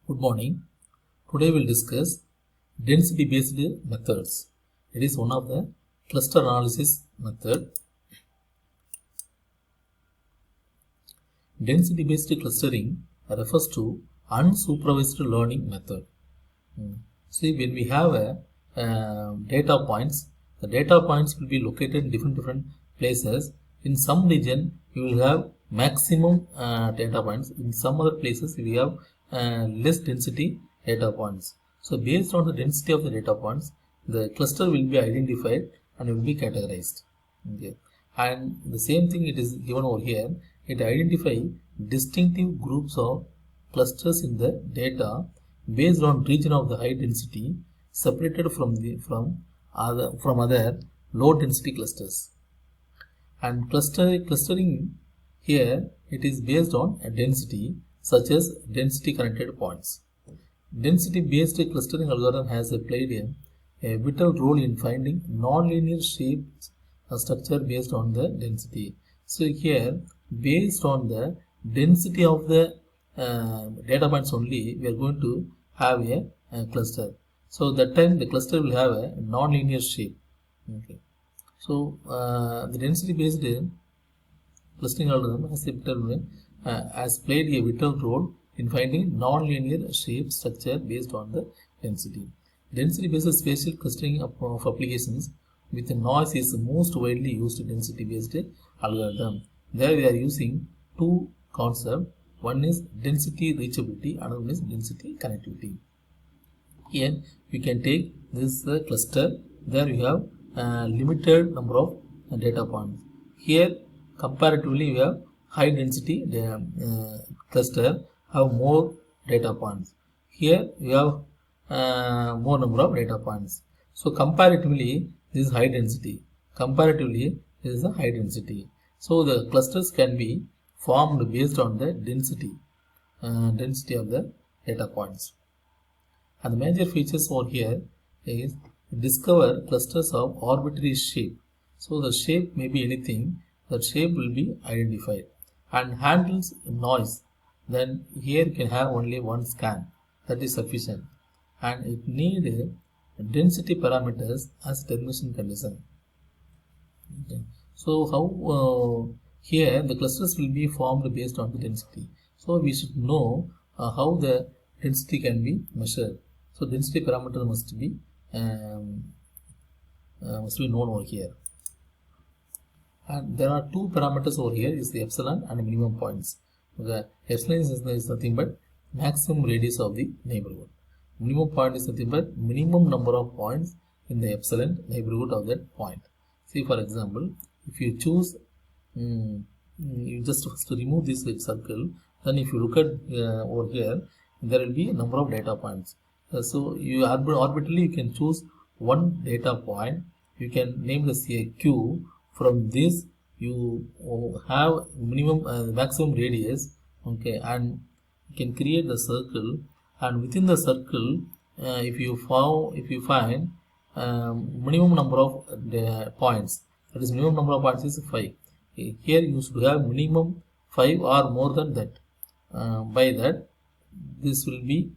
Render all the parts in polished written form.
Good morning. Today we'll discuss density based methods. It is one of the cluster analysis method. Density based clustering refers to unsupervised learning method. See, when we have data points, the data points will be located in different places. In some region, you will have maximum data points. In some other places, we have less density data points. So, based on the density of the data points, the cluster will be identified and will be categorized. Okay. And the same thing it is given over here. It identifies distinctive groups of clusters in the data based on region of the high density separated from other low density clusters. And clustering here, it is based on a density such as density connected points. Density based clustering algorithm has played a vital role in finding nonlinear shapes structure based on the density. So here, based on the density of the data points only, we are going to have a cluster. So that time the cluster will have a nonlinear shape. Okay. So the density based clustering algorithm has played a vital role in finding nonlinear shape structure based on the density. Density based spatial clustering of applications with noise is the most widely used density based algorithm. There we are using two concepts. One is density reachability, another one is density connectivity. Here we can take this cluster. There we have limited number of data points. Here comparatively we have high density cluster have more data points. Here we have more number of data points. So comparatively this is high density. Comparatively this is a high density. So the clusters can be formed based on the density of the data points. And the major features over here is discover clusters of arbitrary shape. So the shape may be anything. That shape will be identified and handles noise. Then here you can have only one scan. That is sufficient. And it needs density parameters as termination condition. Okay. So how here the clusters will be formed based on the density. So we should know how the density can be measured. So density parameter must be known over here. And there are two parameters over here, is the epsilon and minimum points. The epsilon is nothing but maximum radius of the neighborhood. Minimum point is nothing but minimum number of points in the epsilon neighborhood of that point. See, for example, if you choose, you just to remove this circle, then if you look at over here, there will be a number of data points. So you arbitrarily you can choose one data point. You can name this a Q. From this you have minimum maximum radius, okay, and you can create the circle, and within the circle if you find minimum number of points, that is minimum number of points is 5. Here you should have minimum 5 or more than that. By that this will be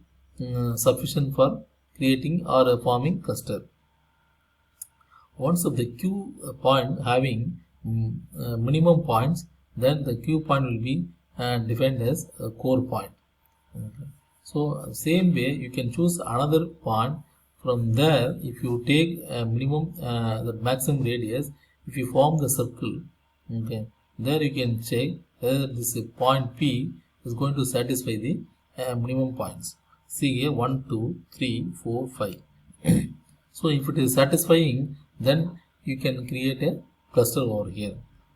sufficient for creating or forming cluster. Once of the Q point having minimum points, then the Q point will be defined as a core point. Okay. So same way you can choose another point. From there, if you take a minimum the maximum radius, if you form the circle, okay, there you can check whether this point P is going to satisfy the minimum points. See here 1, 2, 3, 4, 5. So if it is satisfying, then you can create a cluster over here.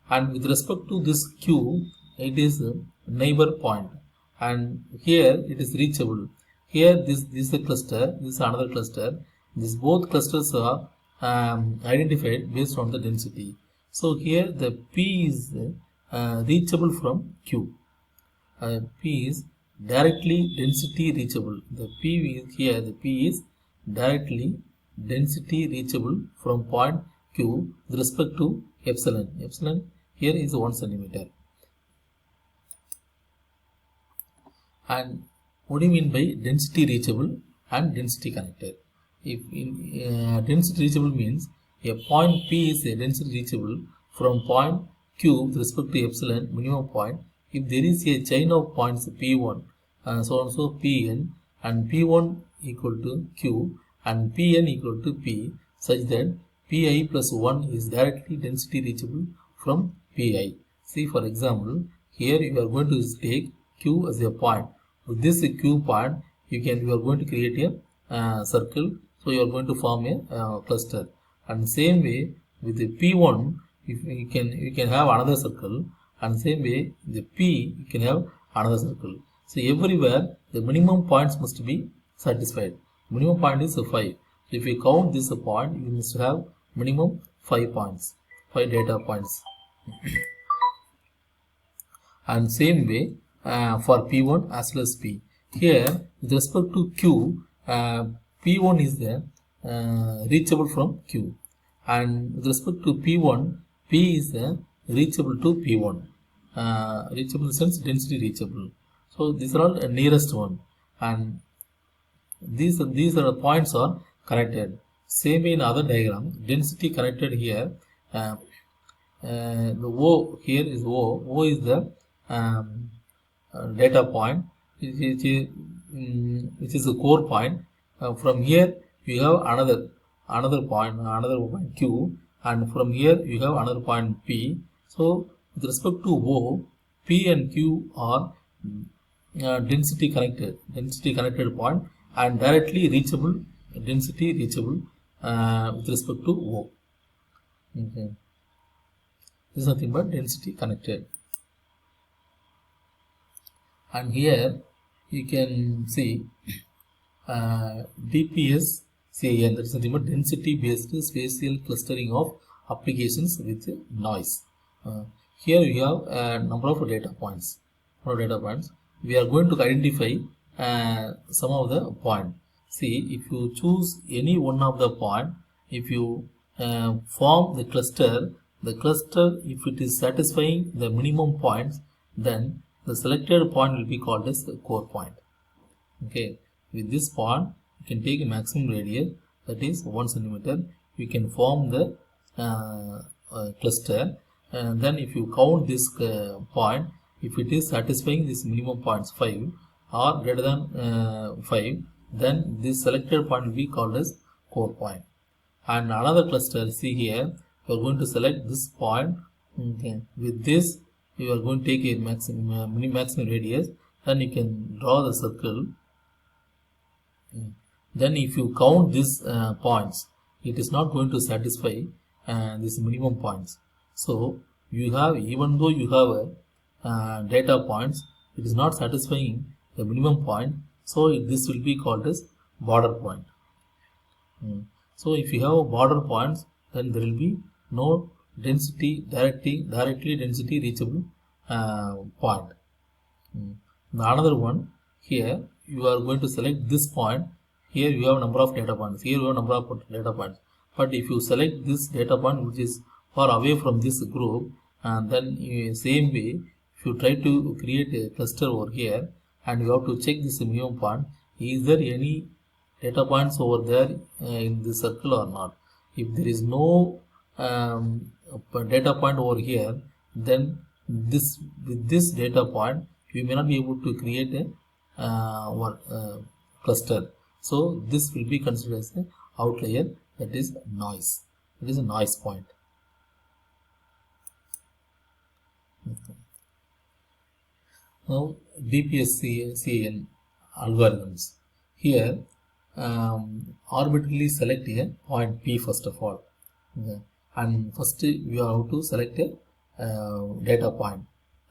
And with respect to this Q, it is a neighbor point, and here it is reachable. Here this is a cluster, this is another cluster. These both clusters are identified based on the density. So here the P is reachable from Q. P is directly density reachable. The P is here. The P is directly density reachable from point Q with respect to epsilon. Epsilon here is 1 centimeter. And What do you mean by density reachable and density connected? If in density reachable means a point P is a density reachable from point Q with respect to epsilon minimum point if there is a chain of points P1 so and so Pn and P1 equal to Q and Pn equal to P such that Pi plus 1 is directly density reachable from Pi. See, for example, here you are going to take Q as a point. With this Q point, you are going to create a circle. So you are going to form a cluster. And same way with the P1, if you can have another circle. And same way the P you can have another circle. So everywhere the minimum points must be satisfied. Minimum point is 5. So if you count this point, you must have minimum 5 points, 5 data points. And same way for P1 as well as P. Here with respect to Q, P1 is the reachable from Q, and with respect to P1, P is the reachable to P1. Reachable in the sense density reachable. So these are all nearest one, and these are the points are connected. Same way in other diagram, density connected here. The O here is O. O is the data point, which is a core point. From here you have another point Q, and from here you have another point P. So with respect to O, P and Q are density connected point and directly reachable, density reachable with respect to O. Okay. This is nothing but density connected. And here you can see DPS CAN, that is nothing but density based spatial clustering of applications with noise. Here you have a number of data points. We are going to identify some of the point. See, if you choose any one of the point, if you form the cluster, if it is satisfying the minimum points, then the selected point will be called as the core point. Okay, with this point you can take a maximum radius, that is 1 centimeter. You can form the cluster, and then if you count this point, if it is satisfying this minimum points 5 or greater than 5, then this selected point will be called as core point. And another cluster, see here, you are going to select this point. Okay, with this you are going to take a maximum radius, then you can draw the circle. Then if you count these points, it is not going to satisfy this minimum points. So you have, even though you have data points, it is not satisfying the minimum point, so this will be called as border point. So if you have border points, then there will be no density directly density reachable point. Another one, here you are going to select this point. Here you have number of data points. Here you have number of data points. But if you select this data point which is far away from this group, and then same way, if you try to create a cluster over here, and you have to check this minimum point, is there any data points over there in the circle or not? If there is no data point over here, then with this data point you may not be able to create a cluster. So this will be considered as an outlier, that is noise. It is a noise point. Now DPS-CAN algorithms. Here arbitrarily select a point P first of all. Okay. And first you have to select a data point,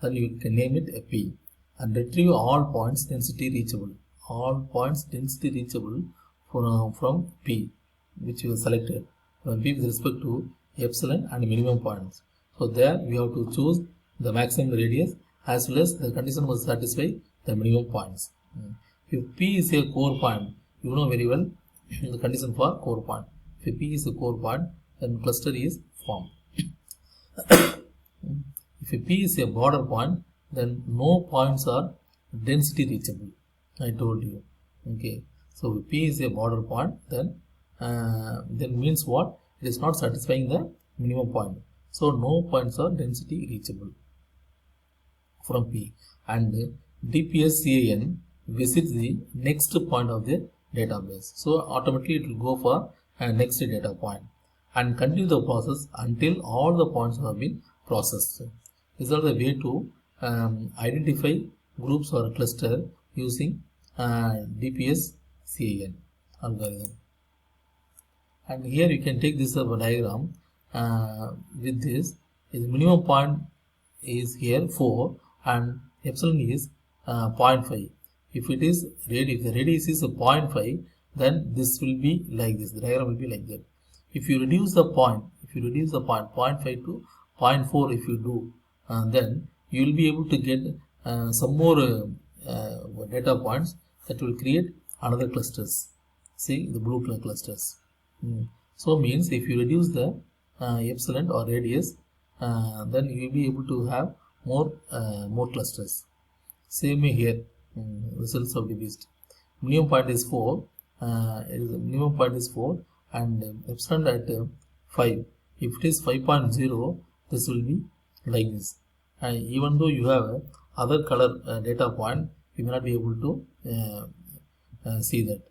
then you can name it a P, and retrieve all points density reachable. All points density reachable from P, which you have selected, from P with respect to epsilon and minimum points. So there we have to choose the maximum radius as well as the condition must satisfy the minimum points. If P is a core point, you know very well the condition for core point. If P is a core point, then cluster is formed. If P is a border point, then no points are density reachable. I told you. Okay, so P is a border point, then means what? It is not satisfying the minimum point. So no points are density reachable from P, and DPSCAN visits the next point of the database. So automatically it will go for next data point and continue the process until all the points have been processed. These are the way to identify groups or cluster using DPSCAN algorithm. And here you can take this diagram with this. Is minimum point is here 4 and epsilon is 0.5. If it is if the radius is 0.5, then this will be like this. The diagram will be like that. If you reduce the point, 0.5 to 0.4, if you do, then you will be able to get some more data points that will create another clusters. See the blue clusters. So means if you reduce the epsilon or radius, then you will be able to have more clusters. Same here, results of the beast. Minimum point is 4. Minimum point is 4, and epsilon at 5. If it is 5.0, this will be like this. Even though you have other color data point, you may not be able to see that.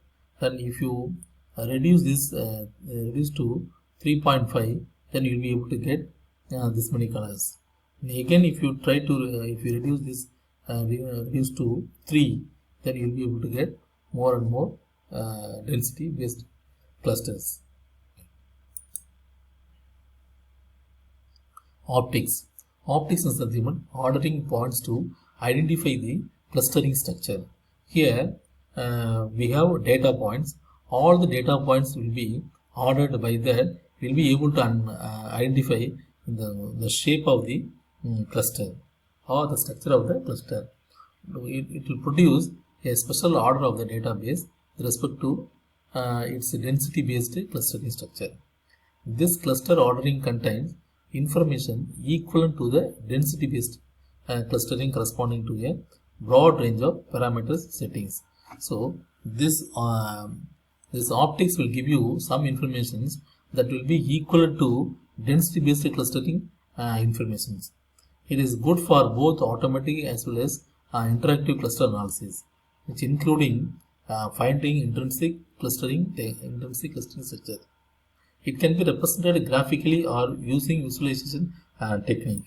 Then if you reduce this reduce to 3.5, then you will be able to get this many colors. And again, if you try to if you reduce this reduce to 3, then you will be able to get more and more density based clusters. Optics. Optics is the ordering points to identify the clustering structure. Here we have data points. All the data points will be ordered by that. We will be able to identify the shape of the cluster or the structure of the cluster. It will produce a special order of the database with respect to its density based clustering structure. This cluster ordering contains information equivalent to the density based clustering corresponding to a broad range of parameters settings. So this optics will give you some informations that will be equivalent to density based clustering informations. It is good for both automatic as well as interactive cluster analysis, which including finding intrinsic clustering structure. It can be represented graphically or using visualization technique.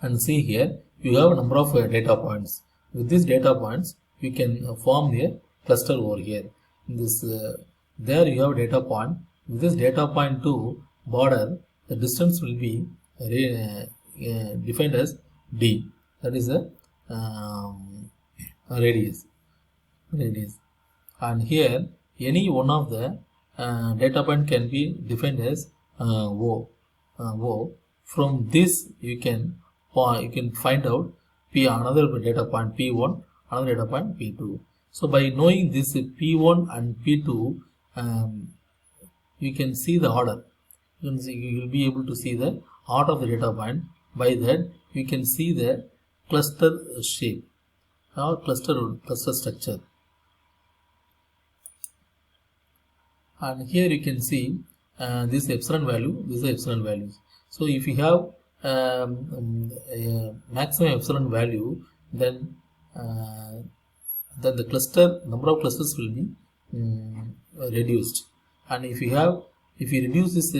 And see here, you have a number of data points. With these data points, you can form a cluster over here. In this, there you have data point. With this data point to border, the distance will be defined as d. That is a radius. And here, any one of the data point can be defined as O. From this, you can find out another data point P1, another data point P2. So by knowing this P1 and P2, you can see the order. You will be able to see the order of the data point. By that, you can see the cluster shape or cluster structure. And here you can see this epsilon value, this is epsilon values. So if you have maximum epsilon value, then the cluster number of clusters will be reduced. And if you reduce this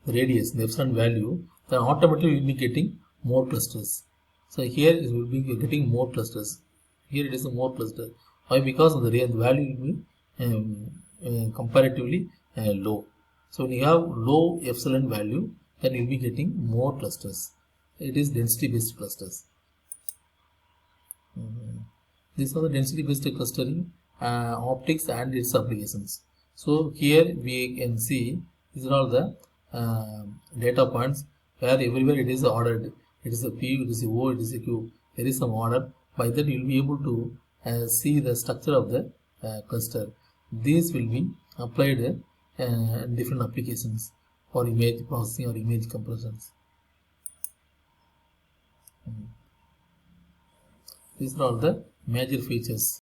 radius, the epsilon value, then automatically you will be getting more clusters. So here it will be getting more clusters. Here it is a more cluster. Why? Because of the value will be comparatively low. So when you have low epsilon value, then you will be getting more clusters. It is density based clusters. These are the density based clustering optics and its applications. So here we can see these are all the data points where everywhere it is ordered. It is a P, it is a O, it is a Q. There is some order. By that you will be able to see the structure of the cluster. These will be applied in different applications for image processing or image compressions. These are all the major features.